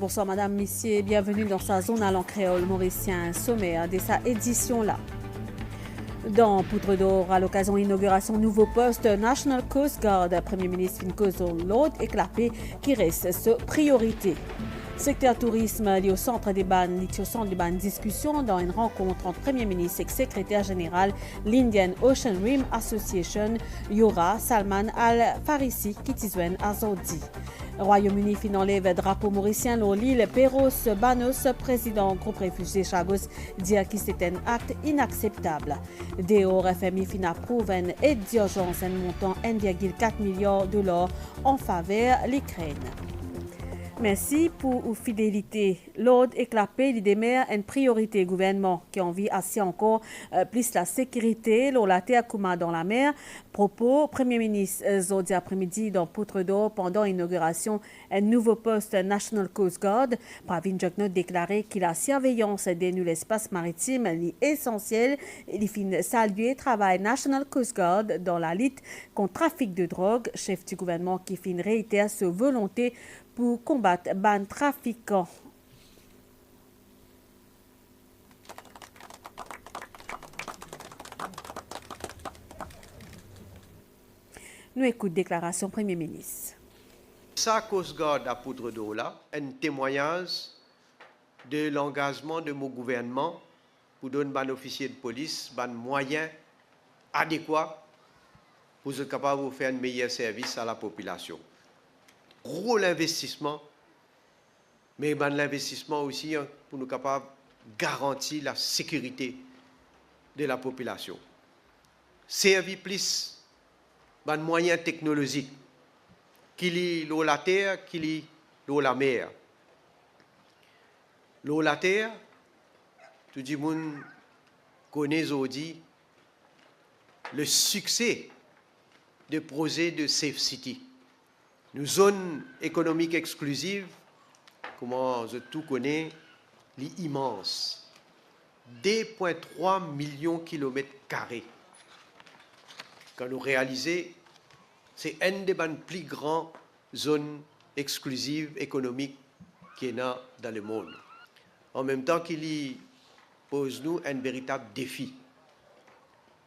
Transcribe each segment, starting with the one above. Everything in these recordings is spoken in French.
Bonsoir Madame, Messieurs, bienvenue dans sa zone à langue créole mauricien sommaire de sa édition-là. Dans Poudre d'Or, à l'occasion de l'inauguration nouveau poste National Coast Guard, Premier ministre Finkozo Lord éclapé qui reste sa priorité. Secteur tourisme lié au centre des bannes, discussion dans une rencontre entre Premier ministre et secrétaire général l'Indian Ocean Rim Association, Yora Salman Al-Farisi, Kitizwen Azodi. Royaume-Uni fin enlève drapeau mauricien sur l'île Perros Banos, président groupe réfugié Chagos, dit que c'est un acte inacceptable. Dehors, FMI fin approuve une aide d'urgence un montant 1,4 milliard de dollars en faveur de l'Ukraine. Merci pour votre fidélité. L'ordre éclapé, il demeure une priorité gouvernement qui envie assez encore plus la sécurité, la terre Kouma dans la mer. Propos, Premier ministre Zodi après-midi dans Poudre d'Or pendant l'inauguration un nouveau poste National Coast Guard. Pravin Joknot déclaré que la surveillance de l'espace maritime est essentielle. Il fin saluer travail National Coast Guard dans la lutte contre le trafic de drogue. Chef du gouvernement qui fin réitère sa volonté pour combattre les trafiquants. Nous écoutons déclaration Premier ministre. Ça, Coast Guard à Poudre d'Or là, un témoignage de l'engagement de mon gouvernement pour donner aux officiers de police des moyens adéquats pour être capable de faire un meilleur service à la population. Gros l'investissement, mais l'investissement aussi pour nous capables de garantir la sécurité de la population. Servir plus de moyens technologiques qui lient l'eau la terre, qui lient l'eau la mer. L'eau la terre, tout le monde connaît aujourd'hui le succès de projets de Safe City. Une zone économique exclusive, comment je tout connais, est immense. 2,3 millions de kilomètres carrés. Quand nous réalisons, c'est une des plus grandes zones exclusives économiques qu'il y a dans le monde. En même temps qu'il pose nous un véritable défi,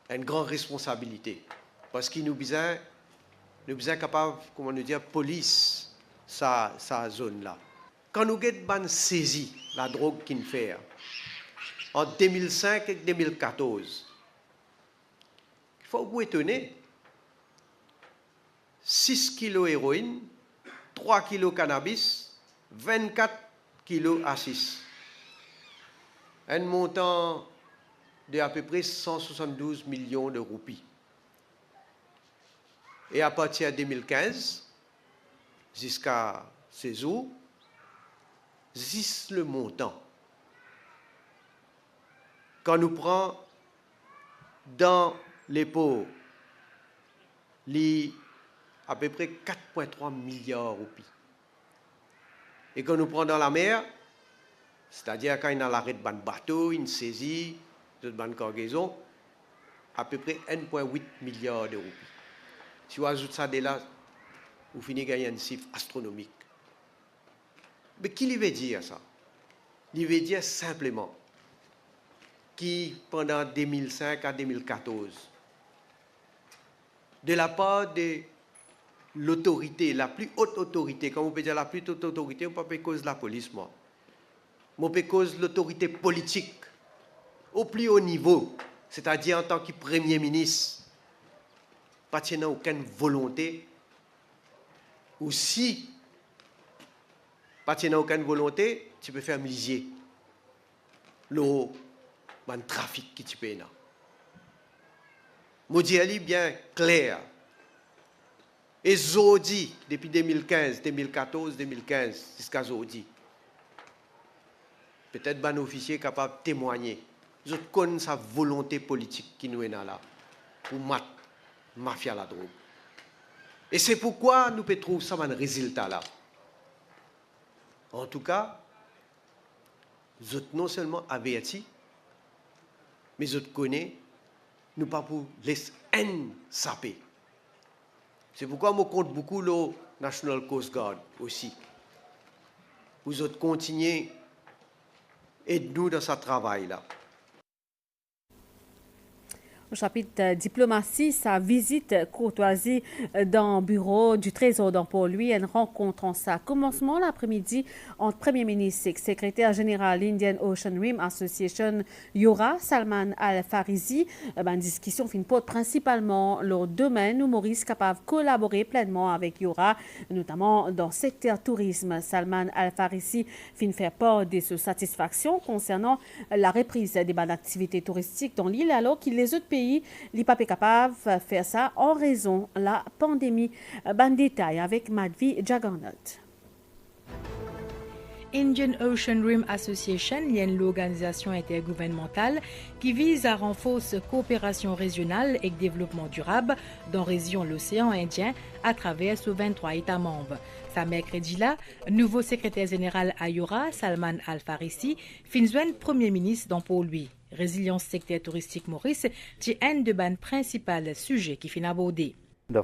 une grande responsabilité, parce qu'il nous besoin capable, comment nous dire, police sa zone là. Quand nous avons saisi la drogue qu'il fait en 2005 et 2014, il faut vous étonner. 6 kilos héroïne, 3 kilos cannabis, 24 kilos assis. Un montant de à peu près 172 millions de roupies. Et à partir de 2015, jusqu'à ces jours, juste le montant. Quand nous prenons dans les pots, à peu près 4,3 milliards de roupies. Et quand nous prenons dans la mer, c'est-à-dire quand il y a l'arrêt de bateau, une saisie, de cargaison, à peu près 1,8 milliard de roupies. Si vous ajoutez ça de là, vous finissez gagner un chiffre astronomique. Mais qui veut dire ça? Il veut dire simplement que pendant 2005 à 2014, de la part de l'autorité, la plus haute autorité, quand on peut dire la plus haute autorité, on ne peut pas cause de la police, moi. On peut cause de l'autorité politique, au plus haut niveau, c'est-à-dire en tant que Premier ministre, pas de aucune volonté, ou si pas de aucune volonté, tu peux faire milier le trafic qui tu peux là. Je dis bien clair. Et Zodi, depuis 2015, 2014, 2015, jusqu'à Zodi, peut-être un officier capable de témoigner. Je connais sa volonté politique qui nous est là, pour mettre mafia la drogue. Et c'est pourquoi nous pouvons trouver ça un résultat là. En tout cas, je non seulement averti, mais je connais, nous pas pour laisser haine saper. C'est pourquoi je compte beaucoup le National Coast Guard aussi. vous autres continuez, aidez-nous dans ce travail-là. Au chapitre diplomatie, sa visite courtoisie dans le bureau du Trésor dans Port-Louis, une rencontre en sa commencement l'après-midi entre Premier ministre et secrétaire général l'Indian Ocean Rim Association Yora Salman Al-Farisi. Une discussion fin porte principalement le domaine où Maurice est capable de collaborer pleinement avec Yora, notamment dans le secteur tourisme. Salman Al-Farisi fin faire part de sa satisfaction concernant la reprise des bonnes activités touristiques dans l'île alors qu'il les autres pays n'est pas capable de faire ça en raison de la pandémie. Bon détail avec Madhvi Jagannat. Indian Ocean Rim Association est une organisation intergouvernementale qui vise à renforcer la coopération régionale et le développement durable dans la région de l'océan Indien à travers ses 23 États membres. Ce mercredi-là, nouveau secrétaire général à Yora, Salman Al-Farisi, fin joindre Premier ministre dans Port-Louis. Résilience secteur touristique Maurice, c'est un de les principaux sujets qui finit abordé. Première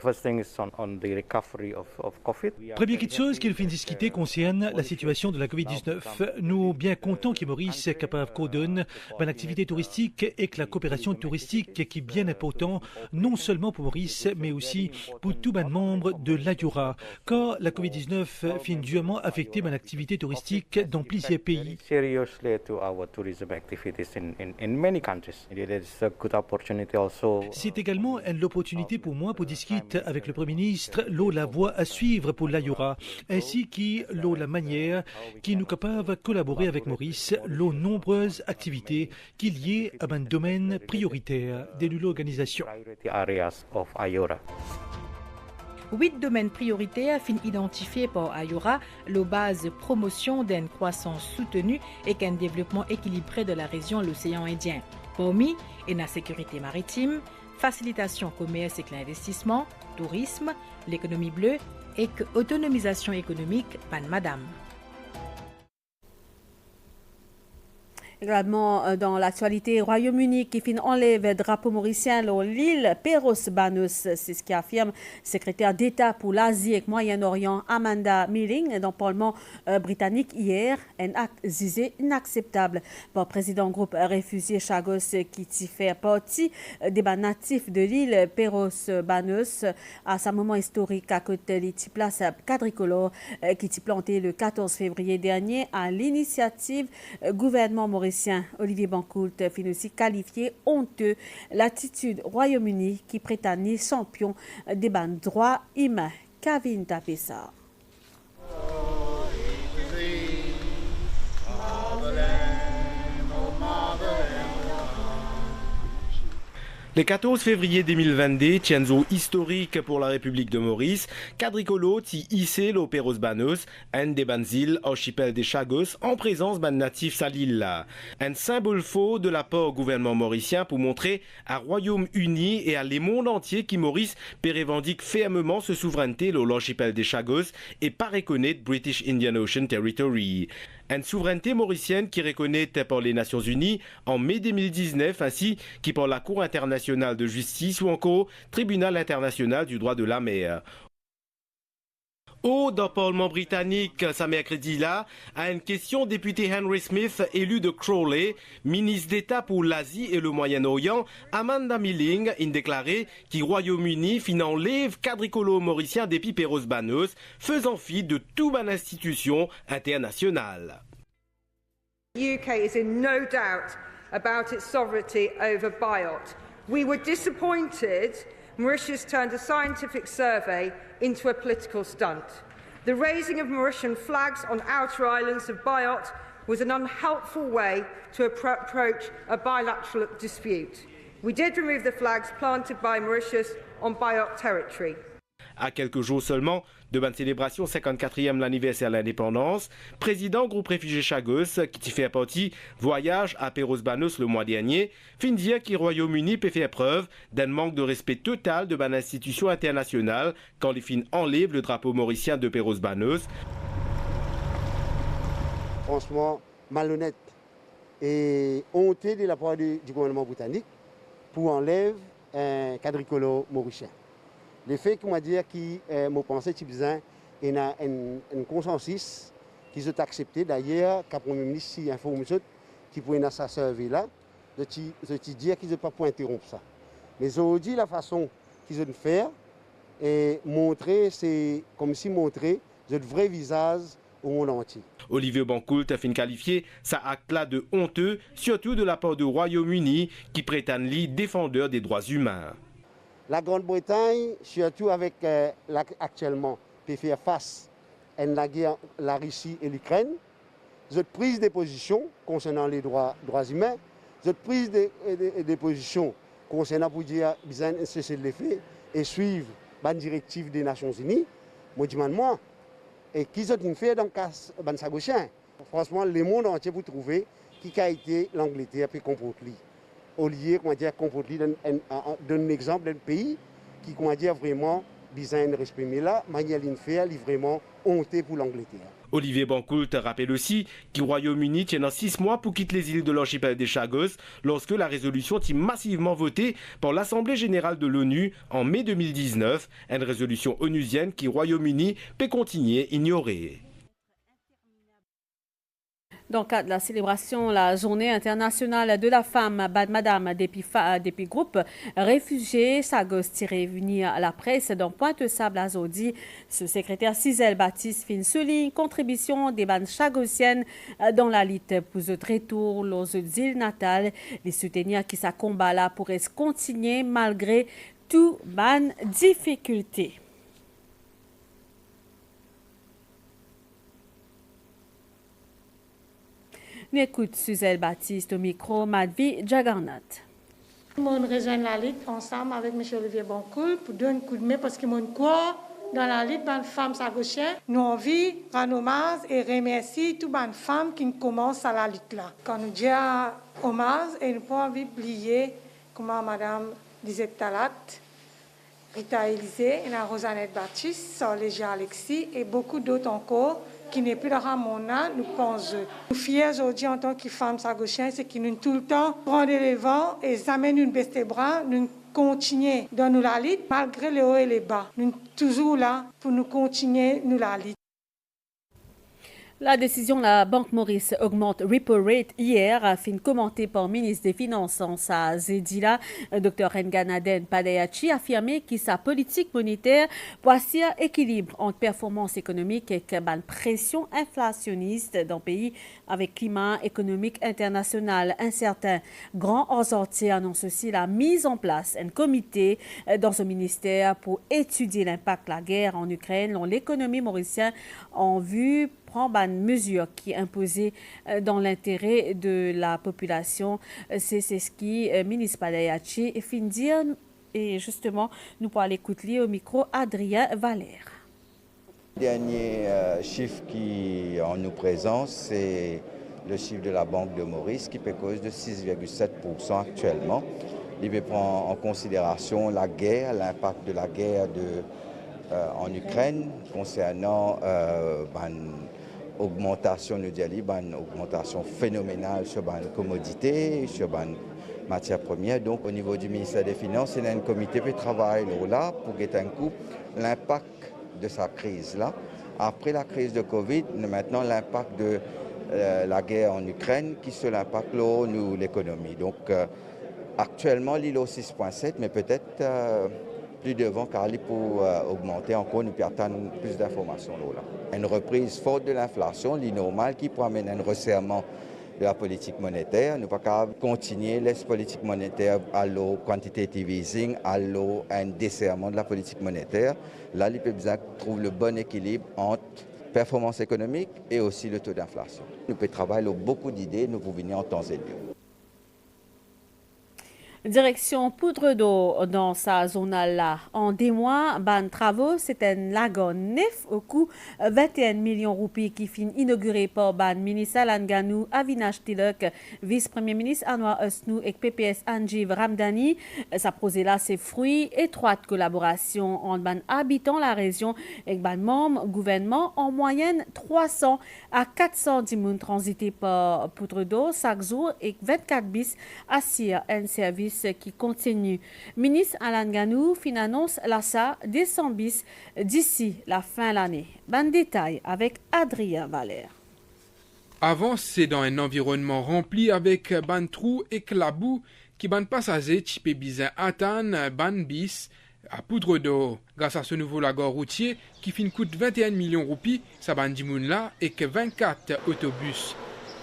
petite chose qu'il faut discuter concerne la situation de la COVID-19. Nous sommes bien contents que Maurice est capable de donner une activité touristique et que la coopération touristique qui est bien important, non seulement pour Maurice, mais aussi pour tous les membres de l'AYURA. Car la COVID-19 finit durement affecter mon activité touristique dans plusieurs pays. C'est également une opportunité pour moi pour discuter avec le Premier ministre la voie à suivre pour l'AYURA, ainsi que la manière qui nous capable de collaborer avec Maurice, les nombreuses activités qu'il y ait à un domaine prioritaire de l'organisation. 8 domaines prioritaires fin identifiés par AYURA, la base de promotion d'une croissance soutenue et qu'un développement équilibré de la région de l'océan Indien. Parmi, la sécurité maritime, facilitation commerce et l'investissement, tourisme, l'économie bleue et autonomisation économique, madame. Également dans l'actualité, Royaume-Uni qui enlève le drapeau mauricien sur l'île Perros-Banus, c'est ce qu'affirme secrétaire d'État pour l'Asie et le Moyen-Orient Amanda Milling dans le Parlement britannique hier, un acte jugé inacceptable par le président du groupe réfugié Chagos qui fait partie des natifs de l'île Perros-Banus à ce moment historique à côté de la place quadricolore qui a planté le 14 février dernier à l'initiative gouvernement mauricien. Olivier Bancoult finit aussi qualifié honteux l'attitude Royaume-Uni qui prétend champion des droits humains. Kevin Tapessa. Le 14 février 2022, tienzo historique pour la République de Maurice, quadricolo ti hissé le Perros-Banus, un des îles archipel des Chagos, en présence d'un natif à l'île. Un symbole faux de l'apport au gouvernement mauricien pour montrer à Royaume-Uni et à les mondes entiers qui Maurice revendique fermement sa souveraineté sur l'archipel des Chagos et pas reconnaître British Indian Ocean Territory. Une souveraineté mauricienne qui est reconnue par les Nations Unies en mai 2019 ainsi que par la Cour internationale de justice ou encore Tribunal international du droit de la mer. Dans le Parlement britannique, ce mercredi-là, à une question, député Henry Smith, élu de Crawley, ministre d'État pour l'Asie et le Moyen-Orient, Amanda Milling, a déclaré que Royaume-Uni enlève quadricolo mauricien depuis Perros-Banus, faisant fi de toute une institution internationale. The UK is in no doubt about its sovereignty over Biot. We were disappointed Mauritius turned a scientific survey into a political stunt. The raising of Mauritian flags on outer islands of Biot was an unhelpful way to approach a bilateral dispute. We did remove the flags planted by Mauritius on Biot territory. À quelques jours seulement de la célébration 54e l'anniversaire de l'indépendance, président groupe réfugié Chagos, qui fait partie voyage à Perros-Banus le mois dernier, fin dire que le Royaume-Uni peut faire preuve d'un manque de respect total de l'institution internationale quand les fins enlèvent le drapeau mauricien de Perros-Banus. Franchement, malhonnête et honteux de la part du gouvernement britannique pour enlever un quadricolore mauricien. Le fait que moi dire que mon pensée type il y a un consensus qu'ils ont accepté d'ailleurs, qu'un Premier ministre s'y informe qui pourrait dans sa survie là, de dire qu'ils n'ont pas pour interrompre ça. Mais aujourd'hui, la façon qu'ils ont de faire et montrer, c'est comme si montrer le vrai visage au monde entier. Olivier Bancoult a fait qualifier ça acte-là de honteux, surtout de la part du Royaume-Uni qui prétend lui défendeur des droits humains. La Grande-Bretagne, surtout avec actuellement, peut faire face à la guerre, la Russie et l'Ukraine. Ils ont pris des positions concernant les droits humains. Ils ont pris des positions concernant pour dire qu'ils ont cessé de les faire et suivre la directive des Nations Unies. Moi, et qu'ils ont fait dans le cas de Sagochin. Franchement, le monde entier pour trouver qui a été l'Angleterre puis comporte lui. Au lieu, comment dire, comporte lui d'un exemple d'un pays qui, comment dire, vraiment besoin de respect. Mais là, manière de faire, il est vraiment honteux pour l'Angleterre. Olivier Bancoult rappelle aussi que le Royaume-Uni tient dans 6 mois pour quitter les îles de l'archipel des Chagos lorsque la résolution est massivement votée par l'Assemblée générale de l'ONU en mai 2019, une résolution onusienne qui le Royaume-Uni peut continuer à ignorer. Dans le cadre de la célébration, la journée internationale de la femme, Bad Madame, depuis groupe réfugiés, Sagos tiré venir à la presse dans Pointe-Sable à Zodi. Ce secrétaire Cisel Baptiste fin souligne contribution des bandes chagosiennes dans la lutte pour le retour aux îles natales. Les soutenir qui sa combat là pourraient continuer malgré tout ban difficultés. Nous écoutons Suzelle Baptiste au micro, Madvi Jagarnaut. On rejoint la lutte ensemble avec M. Olivier Bancoult pour donner un coup de main parce que mon corps dans la lutte des femmes sagochiennes, nous avons envie de rendre hommage et remercier toutes les femmes qui commencent à la lutte là. Quand nous disons hommage, et nous pas envie d'oublier comment Madame Lisette Talat, Rita Élisée, Rosanette Baptiste, Sorlégia Alexis et beaucoup d'autres encore qui n'est plus dans le monde, nous pensons. Nous sommes fiers aujourd'hui en tant que femmes sagochiennes, c'est que nous tout le temps prendre les vents et amènent une baisse des bras, nous continuons dans nous la lutte malgré les hauts et les bas. Nous sommes toujours là pour nous continuer nous la lutte. La décision de la Banque Maurice augmente repo rate hier, a fait commenté par le ministre des Finances en sa Zedila. Dr Nganaden Padayachi a affirmé que sa politique monétaire pour assurer équilibre entre performance économique et pression inflationniste dans le pays avec climat économique international incertain. Grand Orsortier annonce aussi la mise en place d'un comité dans ce ministère pour étudier l'impact de la guerre en Ukraine dans l'économie mauricienne en vue prendre une mesure qui est imposée dans l'intérêt de la population. C'est ce qui ministre Padayachi fin dire et justement nous pourrons l'écouter au micro Adrien Valère. Le dernier chiffre qui en nous présente, c'est le chiffre de la Banque de Maurice qui fait cause de 6,7% actuellement. Il prend en considération la guerre, l'impact de la guerre en Ukraine concernant augmentation, nous disons, une augmentation phénoménale sur les commodités, sur les matières premières. Donc, au niveau du ministère des Finances, il y a un comité qui travaille là pour guetter un coup l'impact de sa crise là. Après la crise de Covid, maintenant l'impact de la guerre en Ukraine qui se l'impact nous l'économie. Donc, actuellement, l'île au 6,7, mais peut-être plus devant car il pour augmenter encore, nous attendre plus d'informations là. Une reprise forte de l'inflation, l'inormal qui peut amener un resserrement de la politique monétaire. Nous ne pouvons pas continuer la politique monétaire à l'eau quantitative easing, à l'eau un desserrement de la politique monétaire. Là, il peut bien trouver le bon équilibre entre performance économique et aussi le taux d'inflation. Nous pouvons travailler beaucoup d'idées, nous pouvons venir en temps et lieu. Direction Poudre d'eau dans sa zone là. En 10 mois, ban travaux, c'est un lagon neuf au coût 21 millions de roupies qui finit inauguré par ban ministre Alan Ganou, Avinash Tilak, vice-premier ministre Anwar Osnou et PPS Anjiv Ramdani. Ça posait là ses fruits, étroite collaboration entre ban habitants la région et ban membres gouvernement en moyenne 300 à 410 personnes transité par Poudre d'eau chaque jour et 24 bis assire un service qui continue. Ministre Alan Ganou annonce l'achat des 100 bis d'ici la fin de l'année. Ban détail avec Adrien Valère. Avant, c'est dans un environnement rempli avec ban trou et clabou qui ban passagers type bizin Atan, ban bis à poudre d'eau. Grâce à ce nouveau lagon routier qui coûte 21 millions de roupies, ça ban dimoun là et que 24 autobus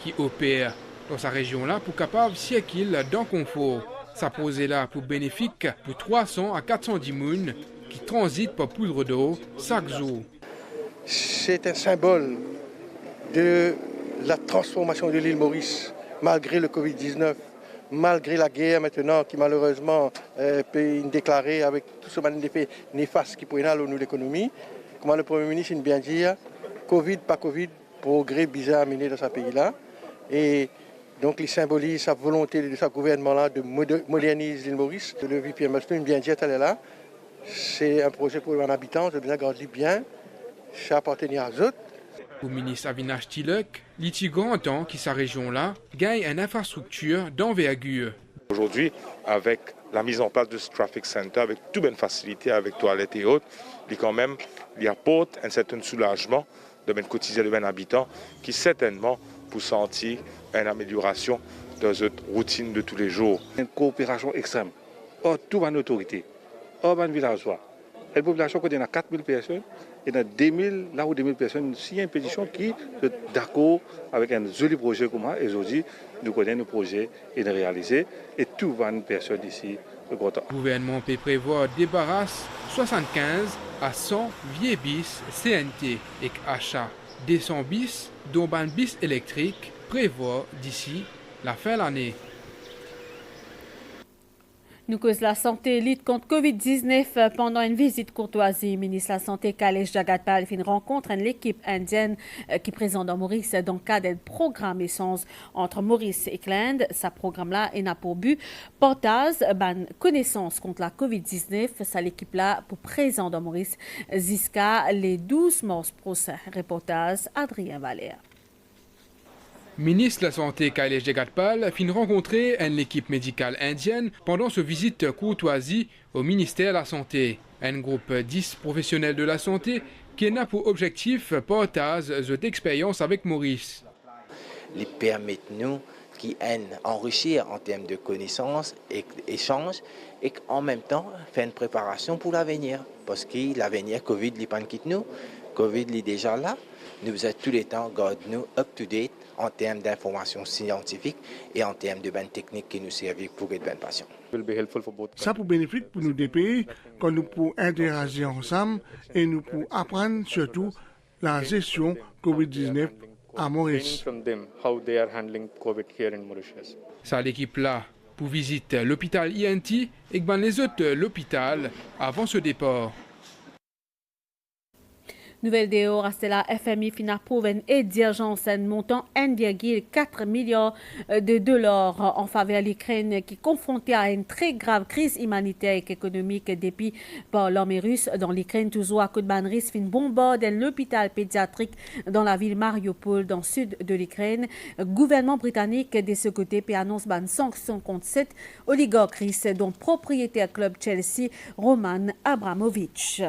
qui opèrent dans sa région là pour capable siècle dans confort. Ça posait là pour bénéfique pour 300 à 400 dimoun qui transitent par poudre d'eau chaque jour. C'est un symbole de la transformation de l'île Maurice, malgré le Covid-19, malgré la guerre maintenant qui malheureusement peut déclarer avec tout ce effet néfaste qui pourrait aller à l'économie. Comment le Premier ministre vient bien dire, Covid, pas Covid, progrès bizarre amené dans ce pays-là. Et donc il symbolise sa volonté de ce gouvernement-là de moderniser l'île Maurice. Le VPM vient bien dire, elle est là. C'est un projet pour les habitants, je bien garder bien, ça appartient à eux. Au ministre Avinash Tilek, il est grand temps que sa région-là gagne une infrastructure d'envergure. Aujourd'hui, avec la mise en place de ce traffic center, avec toute bonne facilité, avec toilettes et autres, il apporte un certain soulagement de mes quotidien de mes habitants qui certainement pour sentir une amélioration dans cette routine de tous les jours. Une coopération extrême. Or, toute une autorité, or, une villageois. La population, il y a 4000 personnes. Il y a 2000, là où 2000 personnes, s'il y a une pétition qui est d'accord avec un joli projet comme ça, et aujourd'hui, nous connaissons le projet et le réaliser, et tout va une personne ici est content. Le gouvernement peut prévoir débarrasse 75 à 100 vieilles bis CNT et achat des 100 bis, dont un bis électrique prévoit d'ici la fin de l'année. Nous cause la santé lutte contre COVID-19 pendant une visite courtoisie. Le ministre de la Santé, Kailesh Jagatpal, fait une rencontre avec l'équipe indienne qui est présente dans Maurice dans le cadre d'un programme essence entre Maurice et l'Inde. Ce programme-là est pour but portage ban connaissance contre la COVID-19. C'est l'équipe-là pour présent dans Maurice jusqu'à les 12 mars prochains. Reportage Adrien Valère. Ministre de la Santé Kailesh Jagatpal fin rencontrer l'équipe médicale indienne pendant sa visite courtoisie au ministère de la Santé. Un groupe 10 professionnels de la santé qui a pour objectif partager cette expérience avec Maurice. Ils permettent nous qui enrichir en termes de connaissances et d'échanges et en même temps faire une préparation pour l'avenir. Parce que l'avenir, Covid n'est pas quitte nous, Covid est déjà là. Nous êtes tous les temps nous up-to-date en termes d'informations scientifiques et en termes de bonnes techniques qui nous servent pour être bonnes patients. Ça pour bénéfique pour nous des pays quand nous pouvons interagir ensemble et nous pouvons apprendre surtout la gestion COVID-19 à Maurice. Ça l'équipe là pour visiter l'hôpital INT et les autres l'hôpital avant ce départ. Nouvelle déo, la FMI fin approuve une aide d'urgence montant 1,4 milliard de dollars en faveur de l'Ukraine qui est confrontée à une très grave crise humanitaire et économique depuis par l'armée russe dans l'Ukraine. Toujours à coup de bannerie, fin bombarde l'hôpital pédiatrique dans la ville Mariupol dans le sud de l'Ukraine. Le gouvernement britannique de ce côté puis annonce une sanction contre 7 oligarques russes dont propriétaire club Chelsea Roman Abramovich.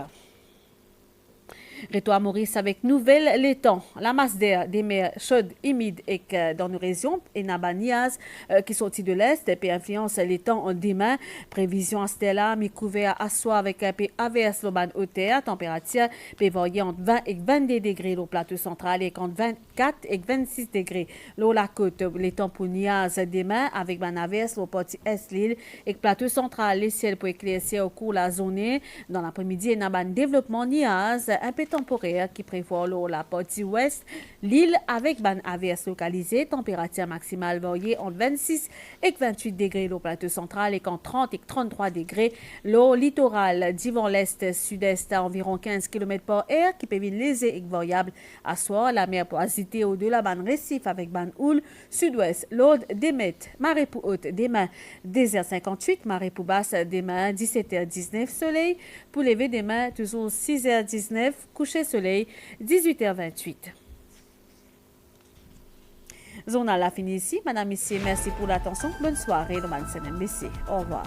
Retour à Maurice avec nouvelle les temps. La masse d'air des mers chaudes, humides et dans nos régions et Nabaniaz qui sortit de l'est et influence les temps en demain. Prévision à Stella, mi couvert à soir avec un peu averse l'oban hauteur, température peut varier entre 20 et 22 degrés au plateau central et entre 24 et 26 degrés. L'eau la côte, les temps pour Niaz demain avec ban averse au parti est l'île et plateau central, les ciels pour éclaircir au cours de la journée. Dans l'après-midi, il y a un développement Niaz, un peu temporaire qui prévoit la partie ouest. L'île avec ban averse localisée, température maximale variée entre 26 et 28 degrés au plateau central et entre 30 et 33 degrés. L'eau littoral d'Yvon l'est sud-est à environ 15 km par heure qui peut venir léger et variable. À soir, la mer peut agiter au-delà ban récif avec ban houle sud-ouest. L'aude d'émet, marée pour haute demain 10h58, marée pour basse demain 17h19, soleil pour lever demain toujours 6h19, coucher soleil 18h28. Journal a fini ici. Madame, Messieurs, merci pour l'attention. Bonne soirée dans MNBC. Au revoir.